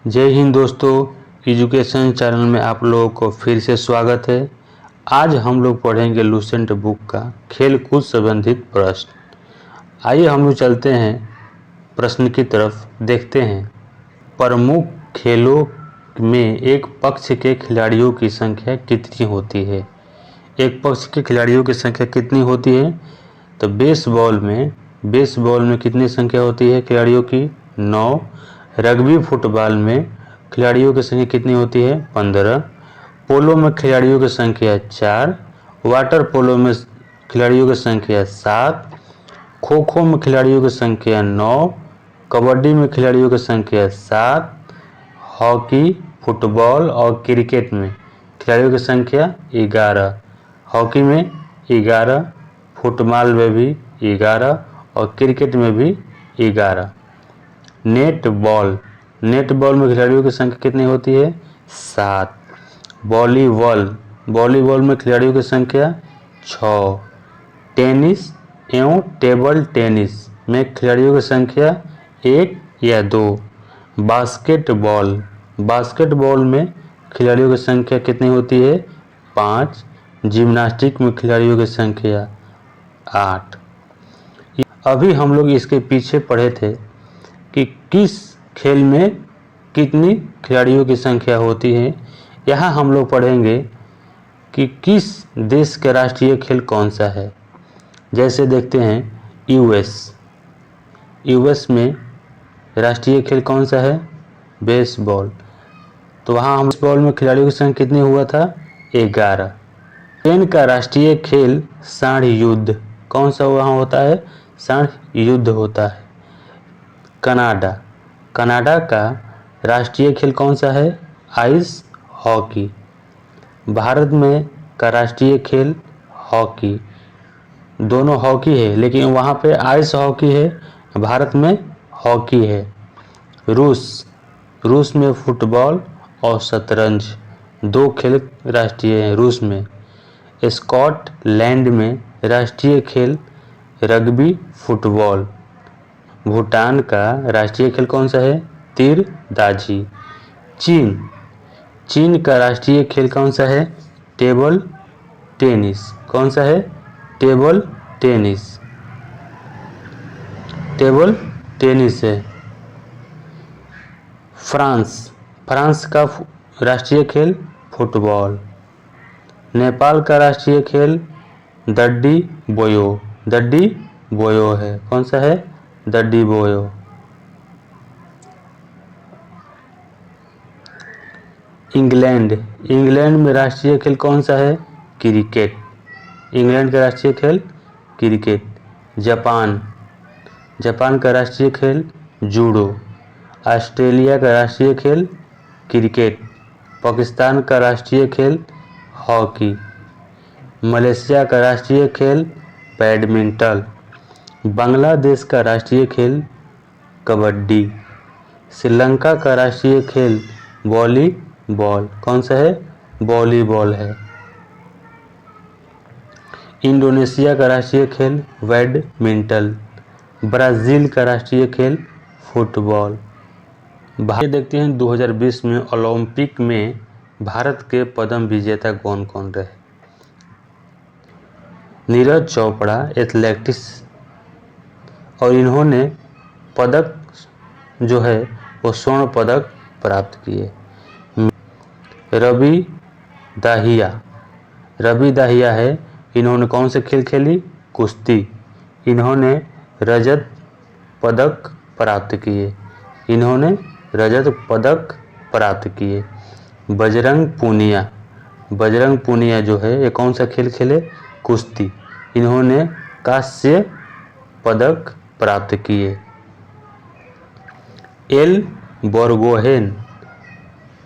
जय हिंद दोस्तों, education channel में आप लोगों को फिर से स्वागत है। आज हम लोग पढ़ेंगे लूसेंट बुक का खेल कूद संबंधित प्रश्न। आइए हम लोग चलते हैं प्रश्न की तरफ, देखते हैं। प्रमुख खेलों में एक पक्ष के खिलाड़ियों की संख्या कितनी होती है? एक पक्ष के खिलाड़ियों की संख्या कितनी होती है? तो बेसबॉल में कितनी संख्या होती है खिलाड़ियों की? 9। रग्बी फुटबॉल में खिलाड़ियों की संख्या कितनी होती है? 15। पोलो में खिलाड़ियों की संख्या 4। वाटर पोलो में खिलाड़ियों की संख्या 7। खो खो में खिलाड़ियों की संख्या 9। कबड्डी में खिलाड़ियों की संख्या 7। हॉकी, फुटबॉल और क्रिकेट में खिलाड़ियों की संख्या 11। हॉकी में 11, फुटबॉल में भी 11 और क्रिकेट में भी 11। नेटबॉल में खिलाड़ियों की संख्या कितनी होती है? 7। वॉलीबॉल में खिलाड़ियों की संख्या 6। टेनिस एवं टेबल टेनिस में खिलाड़ियों की संख्या 1 या 2। बास्केटबॉल में खिलाड़ियों की संख्या कितनी होती है? 5। जिम्नास्टिक में खिलाड़ियों की संख्या 8। अभी हम लोग इसके पीछे पढ़े थे कि किस खेल में कितनी खिलाड़ियों की संख्या होती है। यहाँ हम लोग पढ़ेंगे कि किस देश का राष्ट्रीय खेल कौन सा है। जैसे देखते हैं यूएस में राष्ट्रीय खेल कौन सा है? बेसबॉल। तो वहाँ हम बेसबॉल में खिलाड़ियों की संख्या कितनी हुआ था? 11। स्पेन का राष्ट्रीय खेल सांड युद्ध कौन सा वहाँ होता है? सांड युद्ध होता है। कनाडा का राष्ट्रीय खेल कौन सा है? Ice hockey. भारत में का राष्ट्रीय खेल हॉकी। दोनों हॉकी है, लेकिन वहाँ पे आइस हॉकी है, भारत में हॉकी है। रूस में फुटबॉल और शतरंज 2 खेल राष्ट्रीय हैं रूस में। स्कॉटलैंड में राष्ट्रीय खेल रग्बी फुटबॉल। भूटान का राष्ट्रीय खेल कौन सा है? तीरंदाजी। चीन का राष्ट्रीय खेल कौन सा है? Table tennis. कौन सा है? टेबल टेनिस है। फ्रांस का राष्ट्रीय खेल फुटबॉल। नेपाल का राष्ट्रीय खेल दड्डी बोयो है। कौन सा है? दड्डी बोयो। इंग्लैंड में राष्ट्रीय खेल कौन सा है? क्रिकेट। इंग्लैंड का राष्ट्रीय खेल क्रिकेट। जापान का राष्ट्रीय खेल जूडो। ऑस्ट्रेलिया का राष्ट्रीय खेल क्रिकेट। पाकिस्तान का राष्ट्रीय खेल हॉकी। मलेशिया का राष्ट्रीय खेल बैडमिंटन। बांग्लादेश का राष्ट्रीय खेल कबड्डी। श्रीलंका का राष्ट्रीय खेल वॉलीबॉल। कौन सा है? वॉलीबॉल है। इंडोनेशिया का राष्ट्रीय खेल बैडमिंटन। ब्राज़ील का राष्ट्रीय खेल फुटबॉल। देखते हैं 2020 में ओलंपिक में भारत के पदम विजेता कौन कौन रहे। नीरज चोपड़ा एथलेटिक्स, और इन्होंने पदक जो है वो स्वर्ण पदक प्राप्त किए। रवि दाहिया है, इन्होंने कौन से खेल खेली? कुश्ती। इन्होंने रजत पदक प्राप्त किए। बजरंग पूनिया जो है ये कौन सा खेल खेले? कुश्ती। इन्होंने कांस्य पदक प्राप्त किए। एल बोरगोहेन,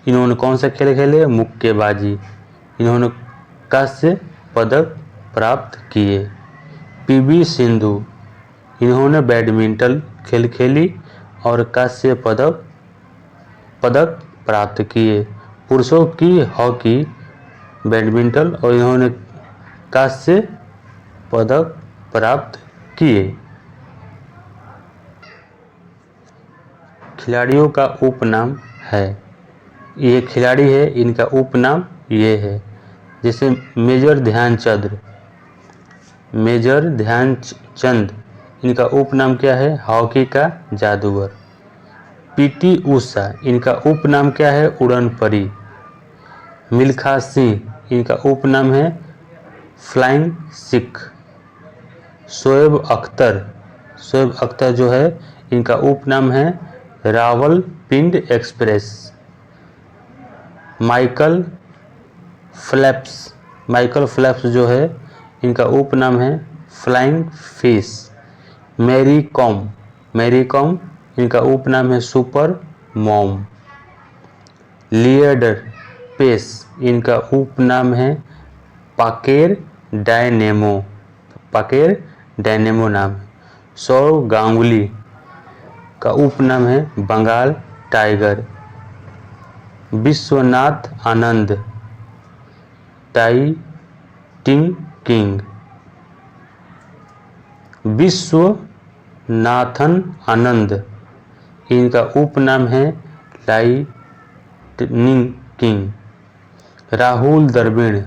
इन्होंने कौन सा खेल खेले? मुक्केबाजी। इन्होंने कांस्य पदक प्राप्त किए। पीवी सिंधु, इन्होंने बैडमिंटन खेल खेली और कांस्य पदक प्राप्त किए। पुरुषों की हॉकी, बैडमिंटन, और इन्होंने कांस्य पदक प्राप्त किए। खिलाड़ियों का उपनाम है। ये खिलाड़ी है, इनका उपनाम ये है। जैसे मेजर ध्यानचंद, मेजर ध्यानचंद, इनका उपनाम क्या है? हॉकी का जादूगर। पीटी उषा, इनका उपनाम क्या है? उड़न परी। मिल्खा सिंह, इनका उपनाम है फ्लाइंग सिख। शोएब अख्तर, शोएब अख्तर जो है इनका उपनाम है Rawalpindi express. Michael Phelps, Michael Phelps जो है इनका उपनाम है फ्लाइंग फिश। मैरी कॉम, मैरी कॉम, इनका उपनाम है सुपर मॉम। लिएंडर पेस, इनका उपनाम है पाकेर डायनेमो, पाकेर डायनेमो नाम। सौरव गांगुली का उपनाम है बंगाल टाइगर। विश्वनाथ आनंद, टाइटिंग किंग। विश्वनाथन आनंद, इनका उपनाम है लाइटनिंग किंग। राहुल द्रविड़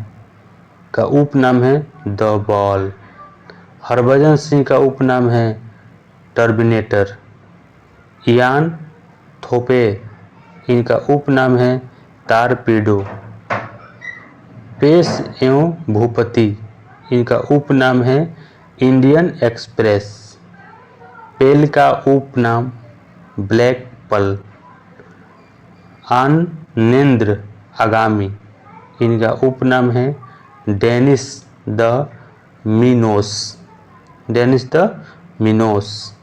का उपनाम है द बॉल। हरभजन सिंह का उपनाम है टर्मिनेटर। इयान थोपे, इनका उपनाम है टारपीडो। पेस एवं भूपति, इनका उपनाम है इंडियन एक्सप्रेस। पेल का उपनाम ब्लैक पल। आनंदेंद्र आगामी, इनका उपनाम है Dennis the Minos, Dennis the Minos.